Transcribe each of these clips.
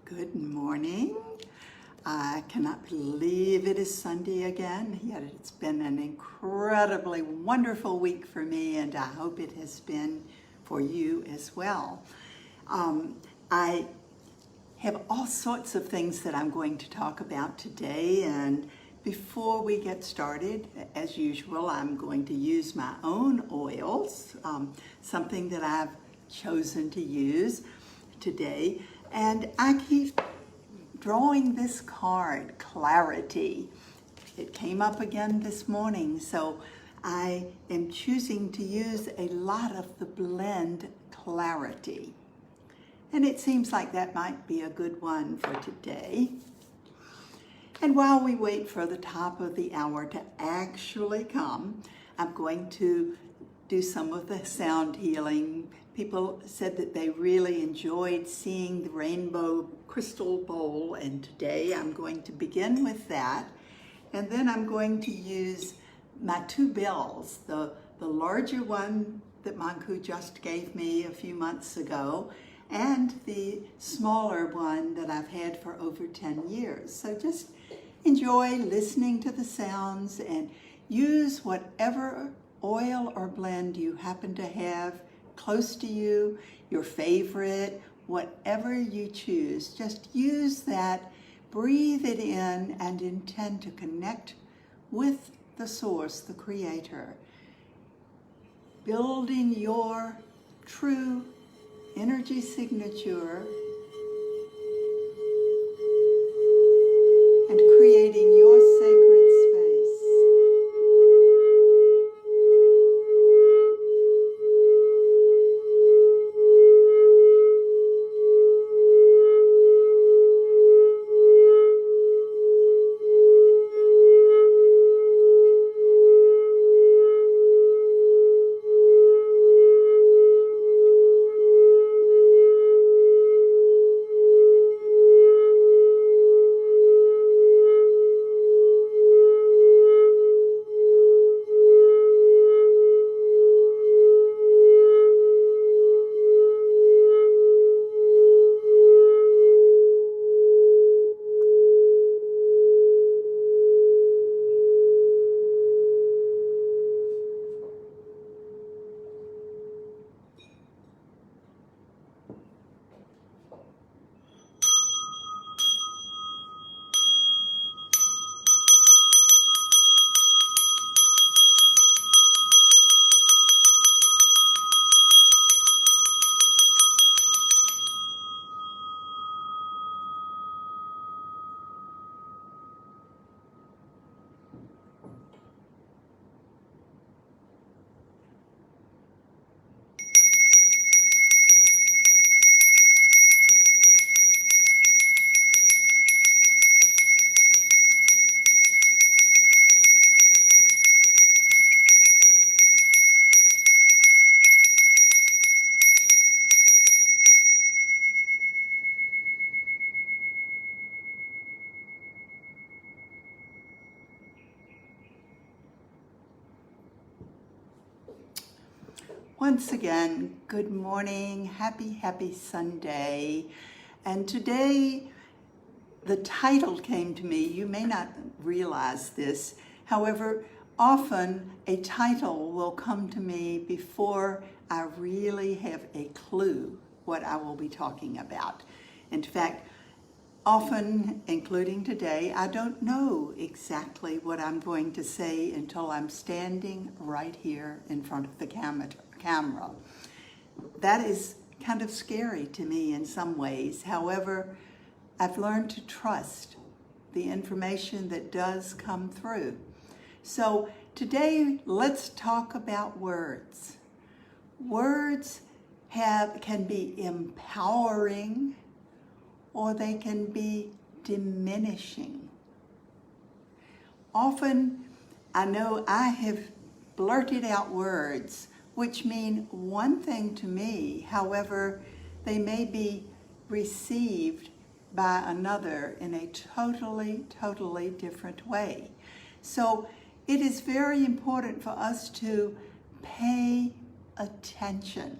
Good morning. I cannot believe it is Sunday again, yet it's been an incredibly wonderful week for me, and I hope it has been for you as well. I have all sorts of things that I'm going to talk about today, and before we get started, as usual, I'm going to use my own oils, something that I've chosen to use today. And I keep drawing this card, Clarity. It came up again this morning, so I am choosing to use a lot of the blend Clarity. And it seems like that might be a good one for today. And while we wait for the top of the hour to actually come, I'm going to do some of the sound healing. People said that they really enjoyed seeing the rainbow crystal bowl, and today I'm going to begin with that. And then I'm going to use my two bells, the larger one that Mangku just gave me a few months ago, and the smaller one that I've had for over 10 years. So just enjoy listening to the sounds and use whatever oil or blend you happen to have close to you, your favorite, whatever you choose. Just use that, breathe it in, and intend to connect with the source, the creator, building your true energy signature and creating your sacred space. Once again, good morning, happy Sunday. And today, the title came to me. You may not realize this. However, often a title will come to me before I really have a clue what I will be talking about. In fact, often, including today, I don't know exactly what I'm going to say until I'm standing right here in front of the camera. That is kind of scary to me in some ways. However, I've learned to trust the information that does come through. So today, let's talk about words. Words can be empowering, or they can be diminishing. Often, I know I have blurted out words which mean one thing to me, however, they may be received by another in a totally different way. So it is very important for us to pay attention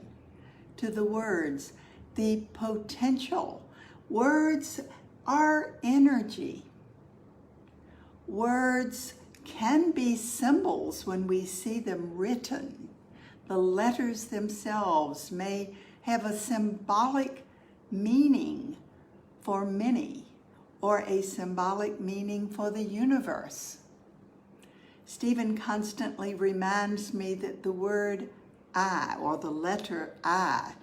to the words, the potential Words are energy. Words can be symbols when we see them written. The letters themselves may have a symbolic meaning for many, or a symbolic meaning for the universe. Stephen constantly reminds me that the word I, or the letter I,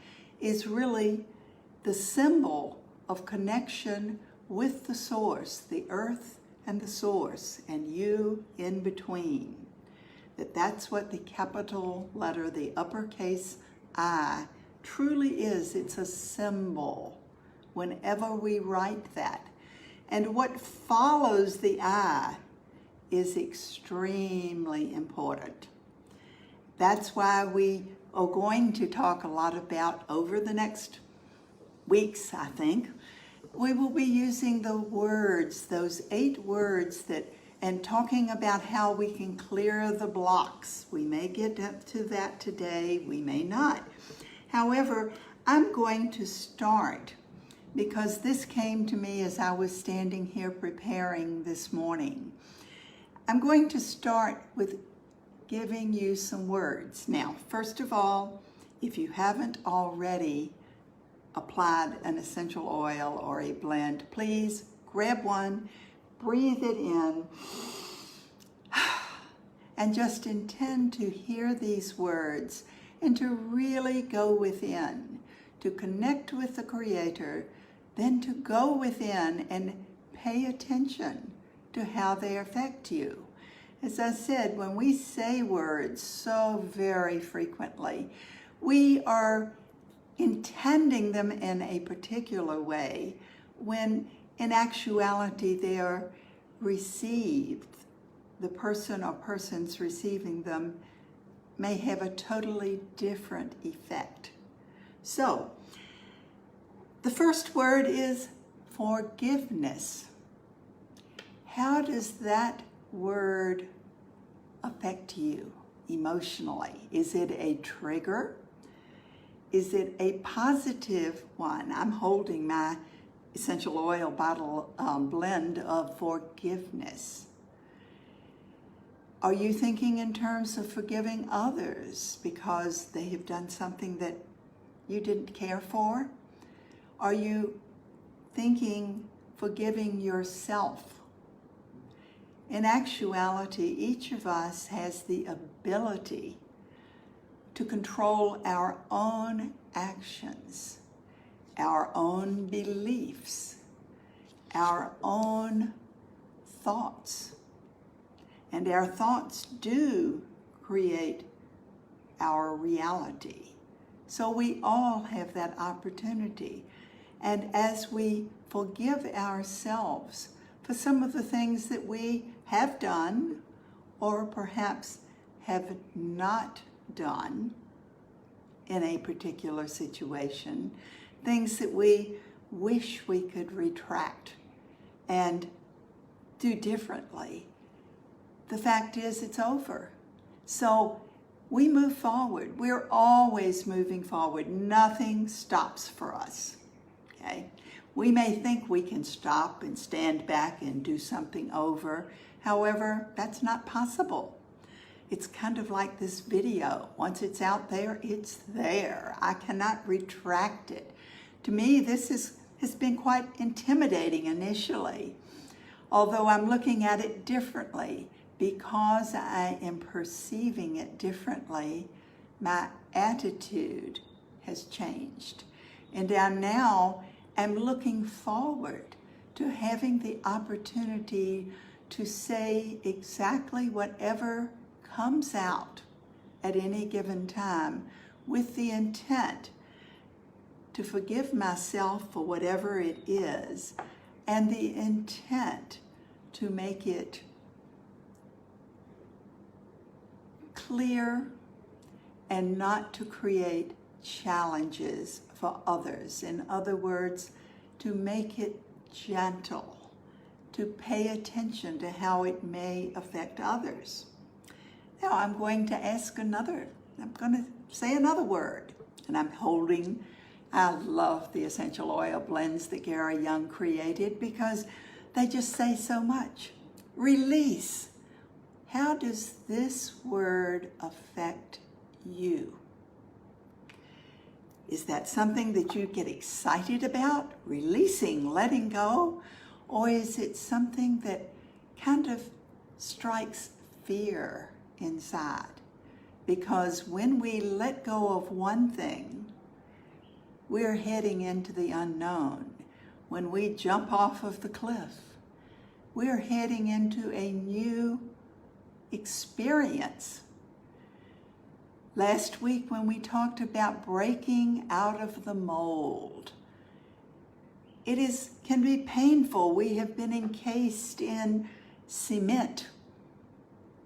is really the symbol of connection with the source, the earth and the source, and you in between. That's what the capital letter, the uppercase I, truly is. It's a symbol whenever we write that. And what follows the I is extremely important. That's why we are going to talk a lot about, over the next weeks, I think, we will be using the words, those 8 words, and talking about how we can clear the blocks. We may get up to that today, we may not. However, I'm going to start, because this came to me as I was standing here preparing this morning. I'm going to start with giving you some words. Now, first of all, if you haven't already applied an essential oil or a blend, please grab one, breathe it in, and just intend to hear these words and to really go within, to connect with the Creator, then to go within and pay attention to how they affect you. As I said, when we say words so very frequently, we are intending them in a particular way, when in actuality they are received. The person or persons receiving them may have a totally different effect. So, the first word is forgiveness. How does that word affect you emotionally? Is it a trigger? Is it a positive one? I'm holding my essential oil bottle blend of forgiveness. Are you thinking in terms of forgiving others because they have done something that you didn't care for? Are you thinking forgiving yourself? In actuality, each of us has the ability to control our own actions, our own beliefs, our own thoughts. And our thoughts do create our reality. So we all have that opportunity. And as we forgive ourselves for some of the things that we have done, or perhaps have not done in a particular situation, things that we wish we could retract and do differently, the fact is it's over. So we move forward. We're always moving forward. Nothing stops for us, okay? We may think we can stop and stand back and do something over. However, that's not possible. It's kind of like this video. Once it's out there, it's there. I cannot retract it. To me, this has been quite intimidating initially, although I'm looking at it differently. Because I am perceiving it differently, my attitude has changed. And I now am looking forward to having the opportunity to say exactly whatever comes out at any given time, with the intent to forgive myself for whatever it is, and the intent to make it clear and not to create challenges for others. In other words, to make it gentle, to pay attention to how it may affect others. Now I'm going to say another word, and I'm I love the essential oil blends that Gary Young created because they just say so much. Release. How does this word affect you? Is that something that you get excited about, releasing, letting go? Or is it something that kind of strikes fear inside? Because when we let go of one thing, we're heading into the unknown. When we jump off of the cliff, we're heading into a new experience. Last week when we talked about breaking out of the mold, it can be painful. We have been encased in cement.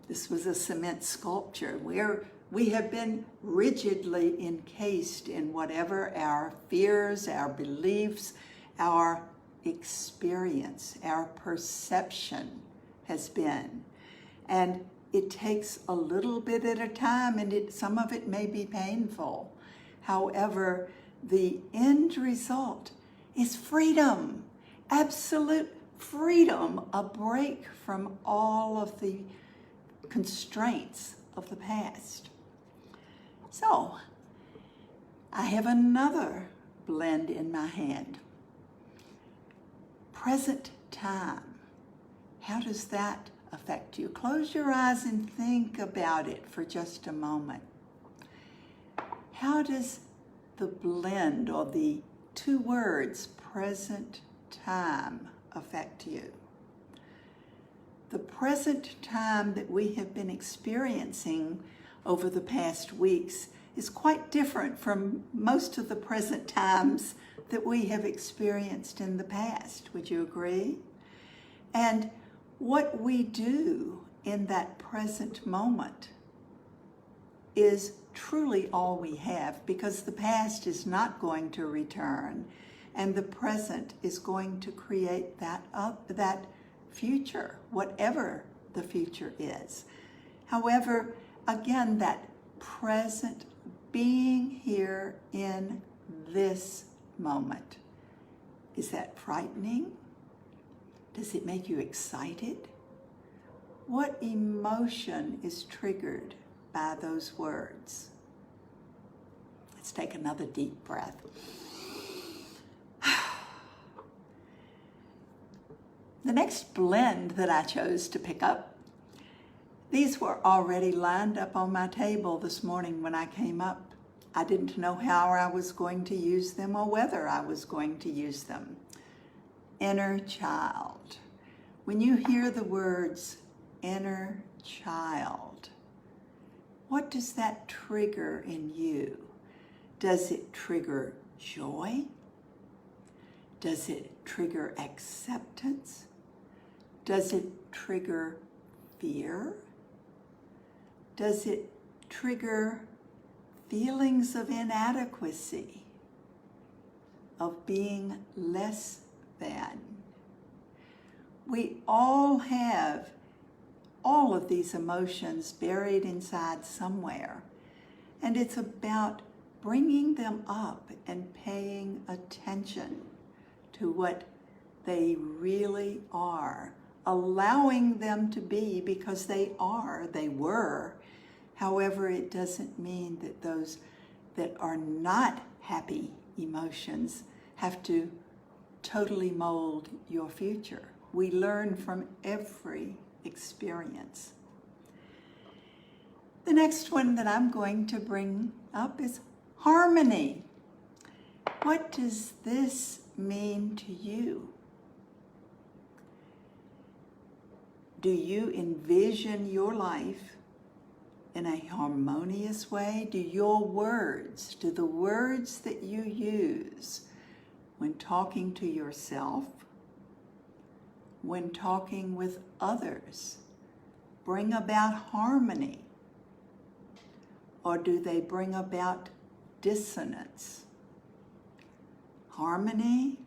This was a cement sculpture where we have been rigidly encased in whatever our fears, our beliefs, our experience, our perception has been. And it takes a little bit at a time, and some of it may be painful. However, the end result is freedom, absolute freedom, a break from all of the constraints of the past. So, I have another blend in my hand. Present time. How does that affect you? Close your eyes and think about it for just a moment. How does the blend or the two words, present time, affect you? The present time that we have been experiencing over the past weeks is quite different from most of the present times that we have experienced in the past. Would you agree? And what we do in that present moment is truly all we have, because the past is not going to return, and the present is going to create that future, whatever the future is. However, again, that present, being here in this moment, is that frightening? Does it make you excited? What emotion is triggered by those words? Let's take another deep breath. The next blend that I chose to pick up, these were already lined up on my table this morning when I came up. I didn't know how I was going to use them or whether I was going to use them. Inner child. When you hear the words inner child, what does that trigger in you? Does it trigger joy? Does it trigger acceptance? Does it trigger fear? Does it trigger feelings of inadequacy, of being less than? We all have all of these emotions buried inside somewhere, and it's about bringing them up and paying attention to what they really are, allowing them to be, because they were. However, it doesn't mean that those that are not happy emotions have to totally mold your future. We learn from every experience. The next one that I'm going to bring up is harmony. What does this mean to you? Do you envision your life in a harmonious way? Do the words that you use when talking to yourself, when talking with others, bring about harmony? Or do they bring about dissonance? Harmony,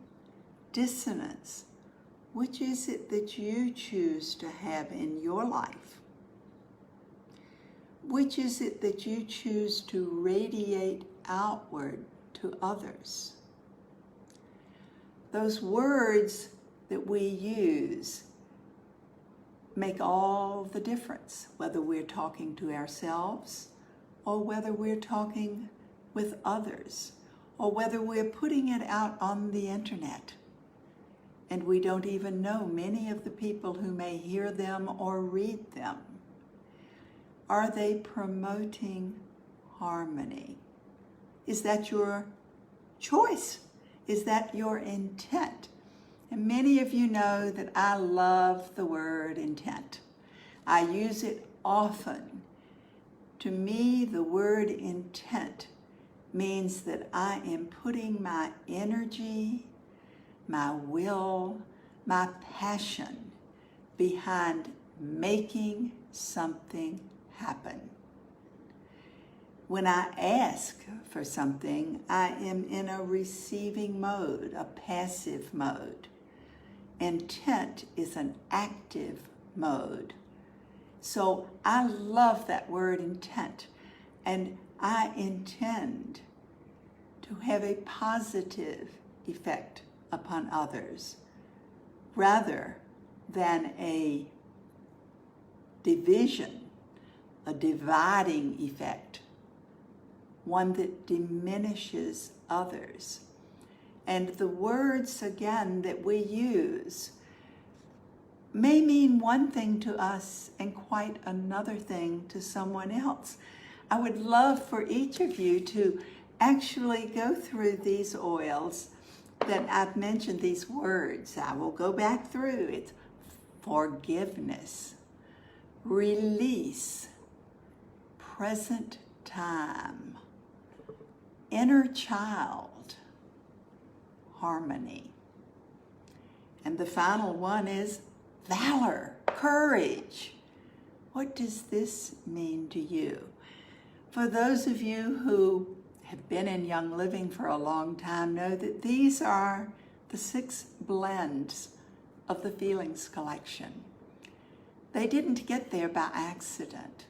dissonance. Which is it that you choose to have in your life? Which is it that you choose to radiate outward to others. Those words that we use make all the difference, whether we're talking to ourselves or whether we're talking with others or whether we're putting it out on the internet. And we don't even know many of the people who may hear them or read them. Are they promoting harmony? Is that your choice? Is that your intent? And many of you know that I love the word intent. I use it often. To me, the word intent means that I am putting my energy, my will, my passion behind making something happen. When I ask for something, I am in a receiving mode, a passive mode. Intent is an active mode. So I love that word intent, and I intend to have a positive effect upon others rather than a division, a dividing effect, one that diminishes others. And the words, again, that we use may mean one thing to us and quite another thing to someone else. I would love for each of you to actually go through these oils that I've mentioned, these words. I will go back through. It's forgiveness, release, present time, inner child, harmony. And the final one is valor, courage. What does this mean to you? For those of you who have been in Young Living for a long time know that these are the 6 blends of the Feelings collection. They didn't get there by accident.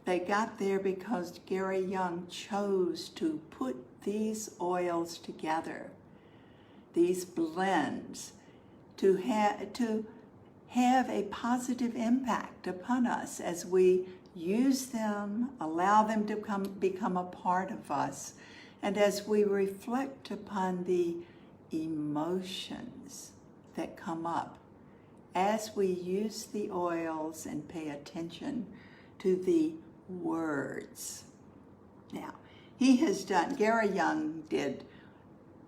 They got there because Gary Young chose to put these oils together, these blends, to have a positive impact upon us as we use them, allow them to become a part of us, and as we reflect upon the emotions that come up as we use the oils and pay attention to the words. Now, Gary Young did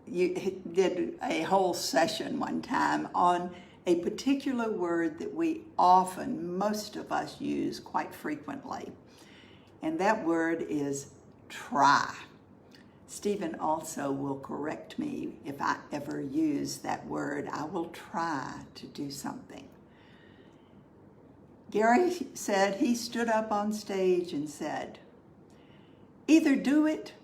a whole session one time on a particular word that most of us use quite frequently. And that word is try. Stephen also will correct me if I ever use that word. I will try to do something. Gary said, he stood up on stage and said, either do it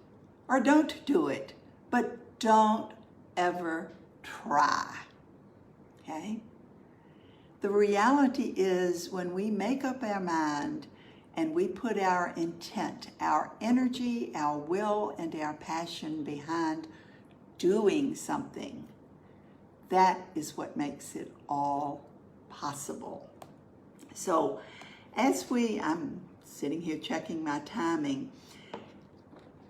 or don't do it, but don't ever try. Okay? The reality is when we make up our mind and we put our intent, our energy, our will, and our passion behind doing something, that is what makes it all possible. So I'm sitting here checking my timing,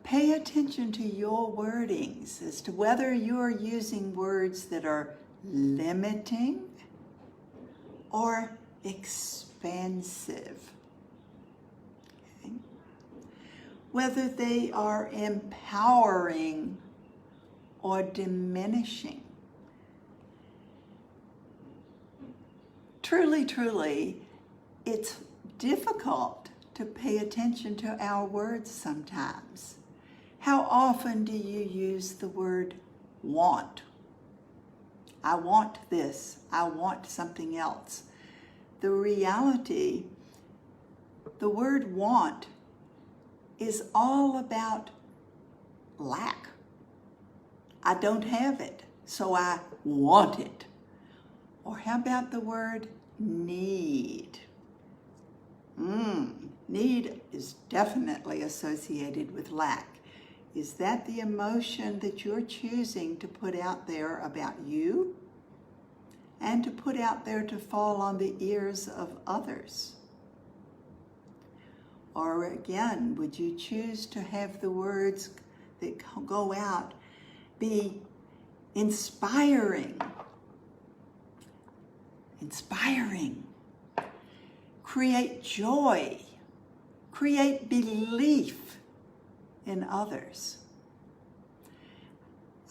pay attention to your wordings as to whether you're using words that are limiting or expansive. Okay? Whether they are empowering or diminishing. Truly, it's difficult to pay attention to our words sometimes. How often do you use the word want? I want this. I want something else. The reality, the word want is all about lack. I don't have it, so I want it. Or how about the word need? Need is definitely associated with lack. Is that the emotion that you're choosing to put out there about you and to put out there to fall on the ears of others? Or again, would you choose to have the words that go out be inspiring, create joy, create belief in others?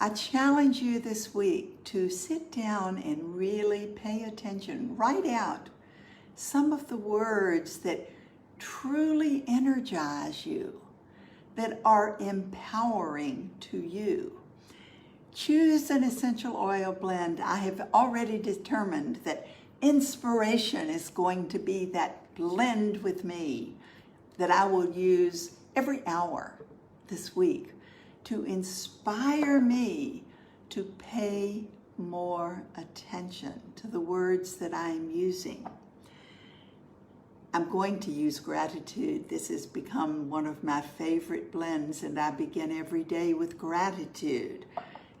I challenge you this week to sit down and really pay attention. Write out some of the words that truly energize you, that are empowering to you. Choose an essential oil blend. I have already determined that inspiration is going to be that blend with me that I will use every hour this week to inspire me to pay more attention to the words that I am using. I'm going to use gratitude. This has become one of my favorite blends, and I begin every day with gratitude.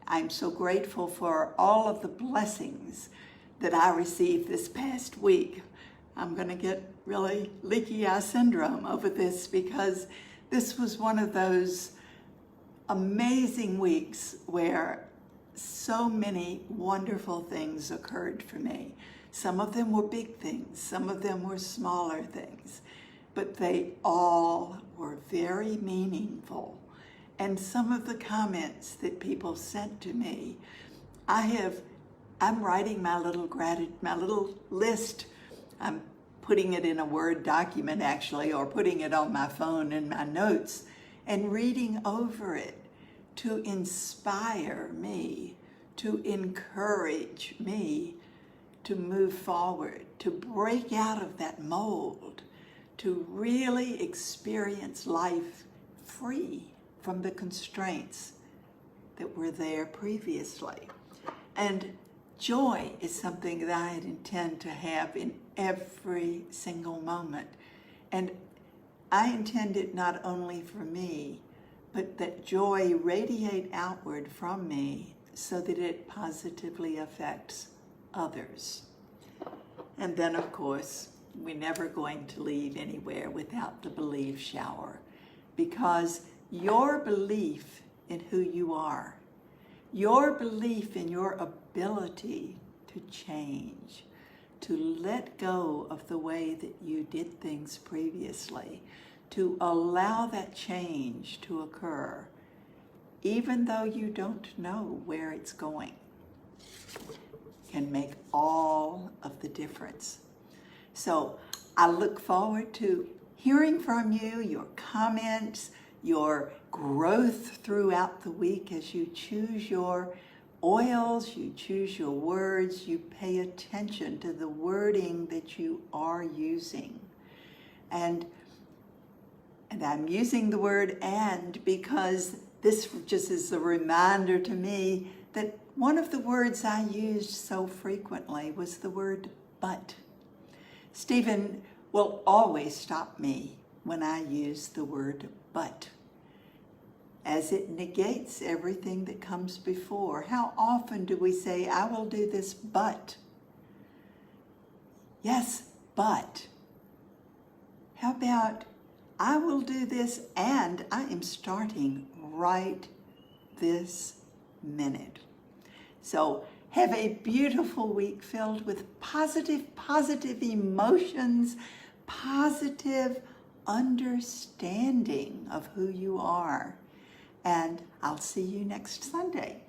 I'm so grateful for all of the blessings that I received this past week. I'm going to get really leaky eye syndrome over this because this was one of those amazing weeks where so many wonderful things occurred for me. Some of them were big things, some of them were smaller things, but they all were very meaningful. And some of the comments that people sent to me, I'm writing my little list. I'm putting it in a Word document actually, or putting it on my phone in my notes and reading over it to inspire me, to encourage me to move forward, to break out of that mold, to really experience life free from the constraints that were there previously. And joy is something that I intend to have in every single moment. And I intend it not only for me, but that joy radiate outward from me so that it positively affects others. And then, of course, we're never going to leave anywhere without the belief shower, because your belief in who you are, your belief in your ability to change, to let go of the way that you did things previously, to allow that change to occur, even though you don't know where it's going, can make all of the difference. So I look forward to hearing from you, your comments, your growth throughout the week as you choose your oils, you choose your words, you pay attention to the wording that you are using. And I'm using the word "and" because this just is a reminder to me that one of the words I used so frequently was the word "but." Stephen will always stop me when I use the word "but," as it negates everything that comes before. How often do we say, "I will do this, but"? Yes, but. How about, "I will do this and I am starting right this minute"? So have a beautiful week filled with positive emotions, positive understanding of who you are. And I'll see you next Sunday.